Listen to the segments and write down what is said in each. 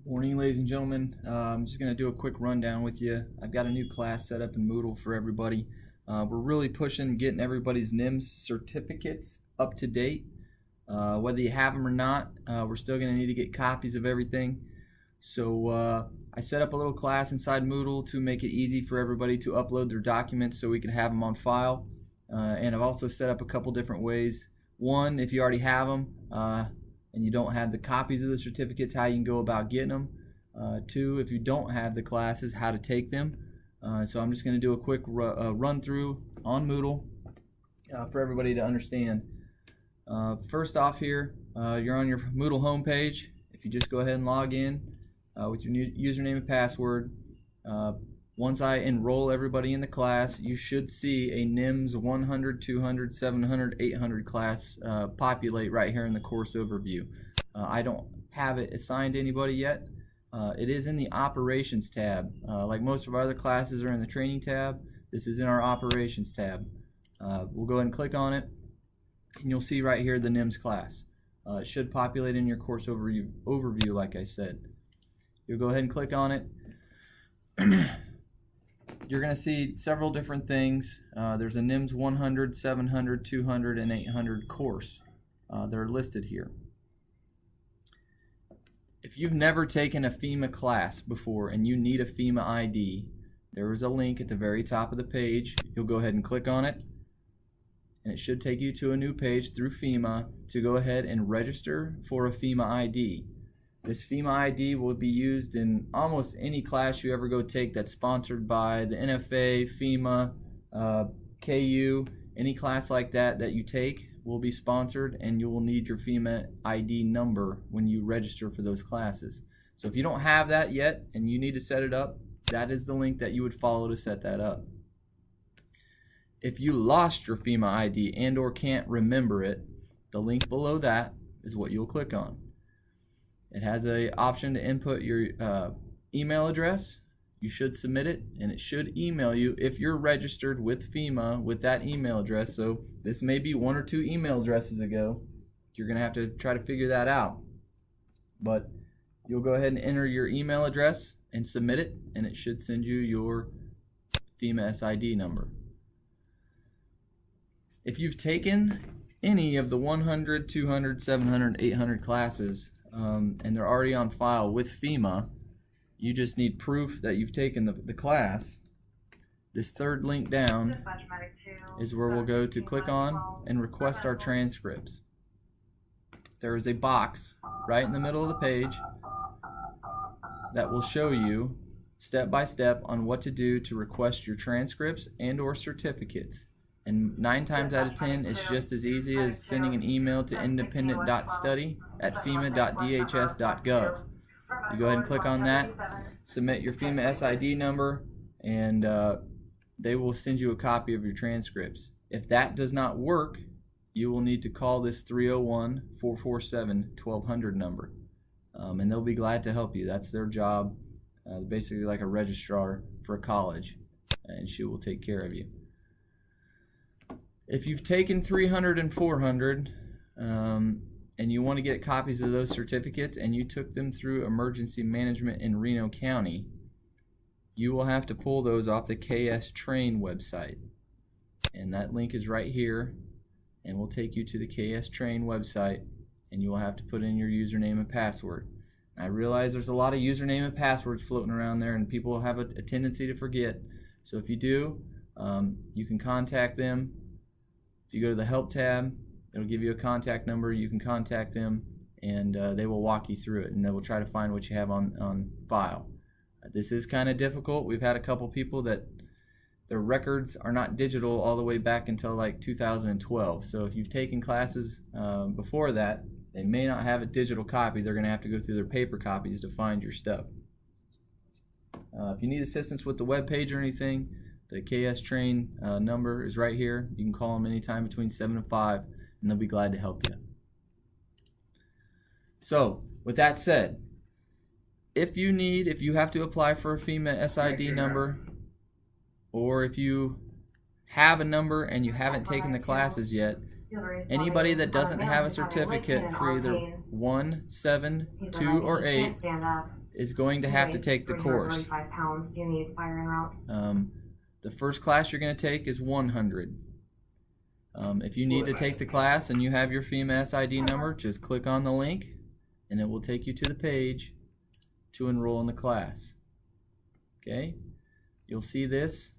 Morning, ladies and gentlemen. I'm just going to do a quick rundown with you. I've got a new class set up in Moodle for everybody. We're really pushing getting everybody's NIMS certificates up to date. Whether you have them or not, we're still going to need to get copies of everything. So I set up a little class inside Moodle to make it easy for everybody to upload their documents so we can have them on file. And I've also set up a couple different ways. One, if you already have them, and you don't have the copies of the certificates, how you can go about getting them. Two, if you don't have the classes, how to take them. So I'm just going to do a quick run through on Moodle for everybody to understand. First off here, you're on your Moodle homepage. If you just go ahead and log in with your new username and password, once I enroll everybody in the class, you should see a NIMS 100, 200, 700, 800 class populate right here in the course overview. I don't have it assigned to anybody yet. It is in the operations tab. Like most of our other classes are in the training tab, this is in our operations tab. We'll go ahead and click on it, and you'll see right here the NIMS class. It should populate in your course overview like I said. You'll go ahead and click on it. You're going to see several different things. There's a NIMS 100, 700, 200, and 800 course. They're listed here. If you've never taken a FEMA class before and you need a FEMA ID, there is a link at the very top of the page. You'll go ahead and click on it, and it should take you to a new page through FEMA to go ahead and register for a FEMA ID. This FEMA ID will be used in almost any class you ever go take that's sponsored by the NFA, FEMA, KU. Any class like that that you take will be sponsored, and you will need your FEMA ID number when you register for those classes. So if you don't have that yet and you need to set it up, that is the link that you would follow to set that up. If you lost your FEMA ID and or can't remember it, the link below that is what you'll click on. It has an option to input your email address. You should submit it, and it should email you if you're registered with FEMA with that email address. So this may be 1 or 2 email addresses ago. You're going to have to try to figure that out. But you'll go ahead and enter your email address and submit it, and it should send you your FEMA SID number. If you've taken any of the 100, 200, 700, 800 classes, and they're already on file with FEMA, you just need proof that you've taken the class. This third link down is where we'll go to click on and request our transcripts. There is a box right in the middle of the page that will show you step by step on what to do to request your transcripts and or certificates. And 9 times out of 10, it's just as easy as sending an email to independent.study@fema.dhs.gov. You go ahead and click on that, submit your FEMA SID number, and they will send you a copy of your transcripts. If that does not work, you will need to call this 301-447-1200 number, and they'll be glad to help you. That's their job, basically like a registrar for a college, and she will take care of you. If you've taken 300 and 400 and you want to get copies of those certificates and you took them through emergency management in Reno County, you will have to pull those off the KS Train website. And that link is right here, and will take you to the KS Train website, and you will have to put in your username and password. I realize there's a lot of username and passwords floating around there, and people have a tendency to forget. So if you do, you can contact them. If you go to the help tab, it'll give you a contact number. You can contact them, and they will walk you through it, and they will try to find what you have on file. This is kind of difficult. We've had a couple people that their records are not digital all the way back until like 2012. So if you've taken classes before that, they may not have a digital copy. They're going to have to go through their paper copies to find your stuff. If you need assistance with the web page or anything, the KS Train number is right here. You can call them anytime between 7 and 5, and they'll be glad to help you. So, with that said, if you have to apply for a FEMA SID number, or if you have a number and you haven't taken the classes yet, anybody that doesn't have a certificate for either 1, 7, 2, or 8 is going to have to take the course. 335 pounds. Do you need fire en route? The first class you're going to take is 100. If you need to take the class and you have your FEMA SID number, just click on the link and it will take you to the page to enroll in the class. Okay, you'll see this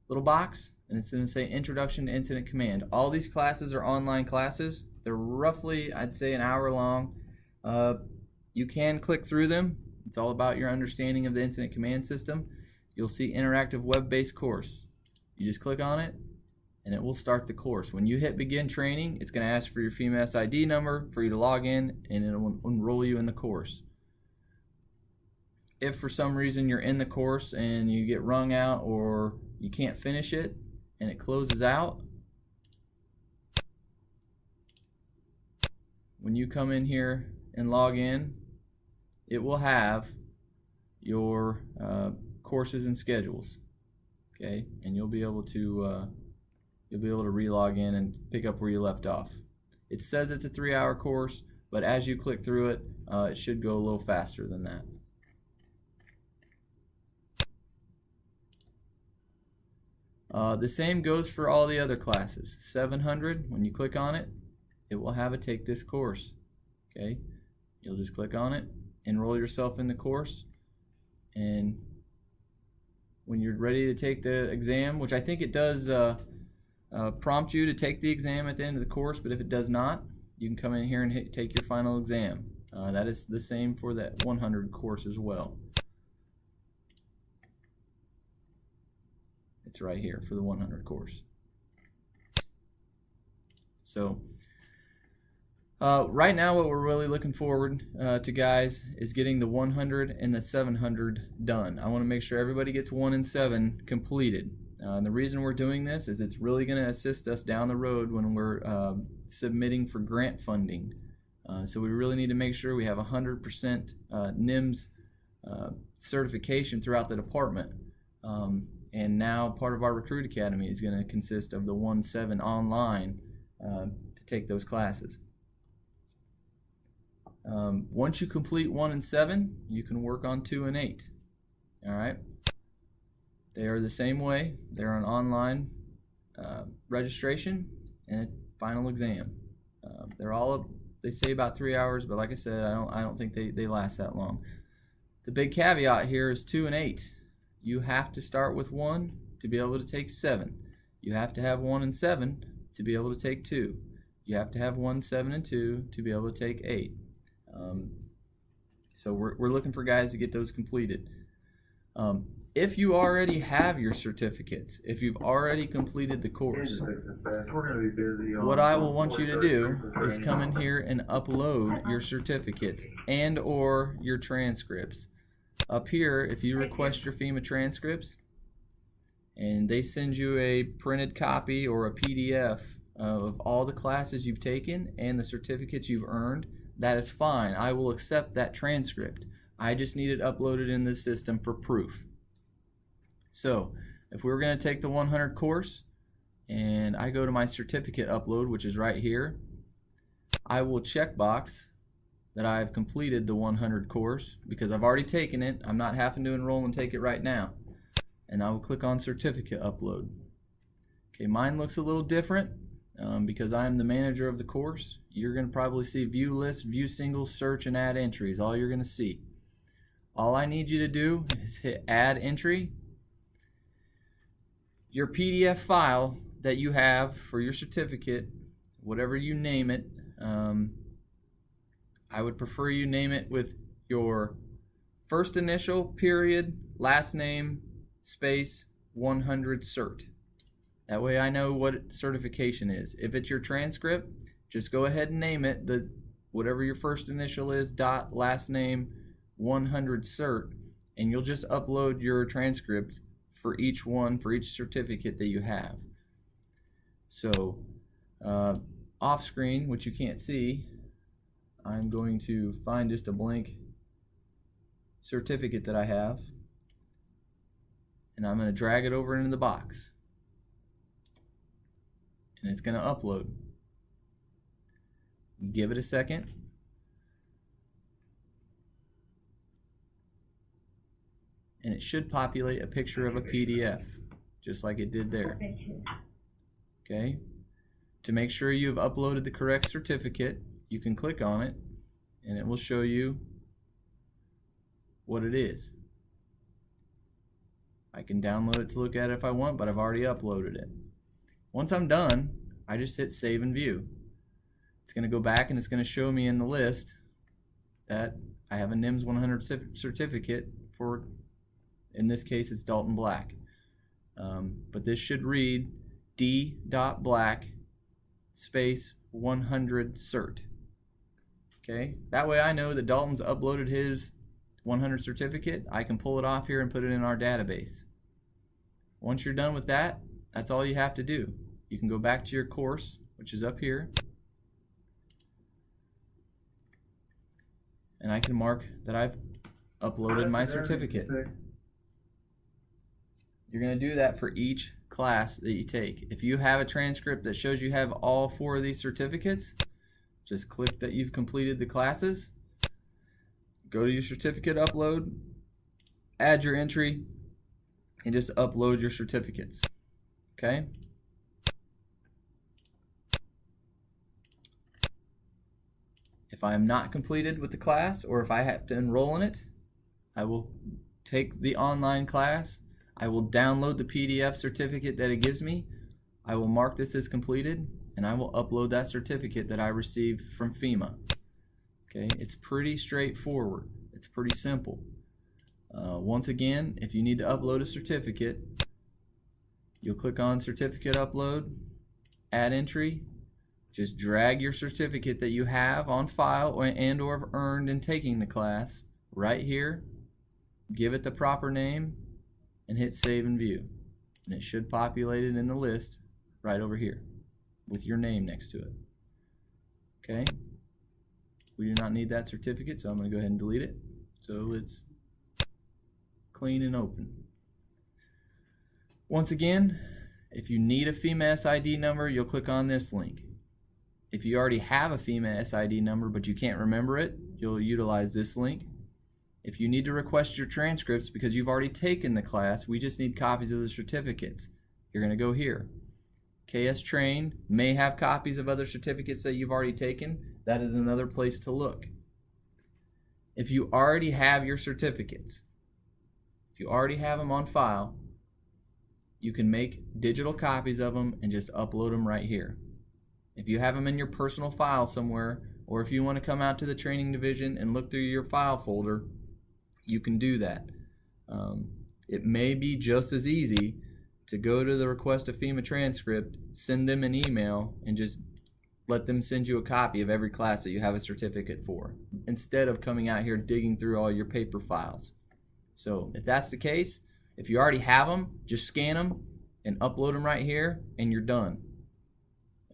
little box and it's going to say Introduction to Incident Command. All these classes are online classes. They're roughly, I'd say, an hour long. You can click through them. It's all about your understanding of the incident command system. You'll see interactive web-based course. You just click on it and it will start the course. When you hit begin training, it's going to ask for your FEMA SID number for you to log in, and it will enroll you in the course. If for some reason you're in the course and you get wrung out or you can't finish it and it closes out, when you come in here and log in, it will have your courses and schedules, okay, and you'll be able to re-log in and pick up where you left off. It says it's a 3-hour course, but as you click through it, it should go a little faster than that. The same goes for all the other classes. 700, when you click on it, it will have it take this course. Okay, you'll just click on it, enroll yourself in the course, and when you're ready to take the exam, which I think it does prompt you to take the exam at the end of the course, but if it does not, you can come in here and take your final exam. That is the same for that 100 course as well. It's right here for the 100 course. So right now what we're really looking forward to, guys, is getting the 100 and the 700 done. I want to make sure everybody gets 1 and 7 completed. And the reason we're doing this is it's really going to assist us down the road when we're submitting for grant funding. So we really need to make sure we have 100% NIMS certification throughout the department. And now part of our Recruit Academy is going to consist of the 1-7 online to take those classes. Once you complete 1 and 7, you can work on 2 and 8. All right. They are the same way. They're an online registration and a final exam. They say about 3 hours, but like I said, I don't think they last that long. The big caveat here is 2 and 8. You have to start with 1 to be able to take 7. You have to have 1 and 7 to be able to take 2. You have to have 1, 7, and 2 to be able to take 8. So we're looking for guys to get those completed. If you already have your certificates, if you've already completed the course, what I will want you to do is come in here and upload your certificates and or your transcripts. Up here, if you request your FEMA transcripts and they send you a printed copy or a PDF of all the classes you've taken and the certificates you've earned, that is fine. I will accept that transcript. I just need it uploaded in this system for proof. So if we were going to take the 100 course and I go to my certificate upload, which is right here, I will checkbox that I've completed the 100 course because I've already taken it. I'm not having to enroll and take it right now. And I will click on certificate upload. Okay, mine looks a little different because I'm the manager of the course. You're going to probably see view list, view singles, search, and add entries. All you're going to see. All I need you to do is hit add entry. Your PDF file that you have for your certificate, whatever you name it, I would prefer you name it with your first initial, period, last name, space, 100 cert. That way I know what certification is. If it's your transcript, just go ahead and name it whatever your first initial is, dot, last name, 100 cert, and you'll just upload your transcript for each one, for each certificate that you have. So off screen, which you can't see, I'm going to find just a blank certificate that I have, and I'm going to drag it over into the box, and it's going to upload. Give it a second. and it should populate a picture of a PDF, just like it did there. Okay? To make sure you have uploaded the correct certificate, you can click on it, and it will show you what it is. I can download it to look at it if I want, but I've already uploaded it. Once I'm done, I just hit Save and View. It's going to go back and it's going to show me in the list that I have a NIMS 100 certificate for, in this case, it's Dalton Black. But this should read D.Black space 100 cert. Okay, that way I know that Dalton's uploaded his 100 certificate. I can pull it off here and put it in our database. Once you're done with that, that's all you have to do. You can go back to your course, which is up here, and I can mark that I've uploaded my certificate. You're going to do that for each class that you take. If you have a transcript that shows you have all 4 of these certificates, just click that you've completed the classes, go to your certificate upload, add your entry, and just upload your certificates. Okay? If I am not completed with the class, or if I have to enroll in it, I will take the online class, I will download the PDF certificate that it gives me, I will mark this as completed, and I will upload that certificate that I received from FEMA. Okay, it's pretty straightforward. It's pretty simple. Once again, if you need to upload a certificate, you'll click on Certificate Upload, Add Entry, just drag your certificate that you have on file or have earned in taking the class right here, give it the proper name, and hit Save and View. And it should populate it in the list right over here with your name next to it. Okay? We do not need that certificate, so I'm going to go ahead and delete it so it's clean and open. Once again, if you need a FEMA SID number, you'll click on this link. If you already have a FEMA SID number but you can't remember it, you'll utilize this link. If you need to request your transcripts because you've already taken the class, we just need copies of the certificates. You're going to go here. KS Train may have copies of other certificates that you've already taken. That is another place to look. If you already have your certificates, if you already have them on file, you can make digital copies of them and just upload them right here. If you have them in your personal file somewhere, or if you want to come out to the training division and look through your file folder, you can do that. It may be just as easy to go to the request a FEMA transcript, send them an email, and just let them send you a copy of every class that you have a certificate for, instead of coming out here digging through all your paper files. So if that's the case, if you already have them, just scan them and upload them right here, and you're done.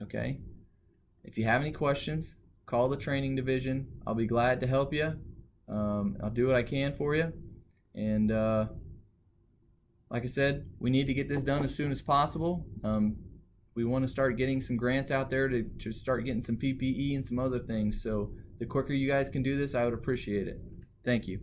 Okay? If you have any questions, call the training division. I'll be glad to help you. I'll do what I can for you. And like I said, we need to get this done as soon as possible. We want to start getting some grants out there to start getting some PPE and some other things. So the quicker you guys can do this, I would appreciate it. Thank you.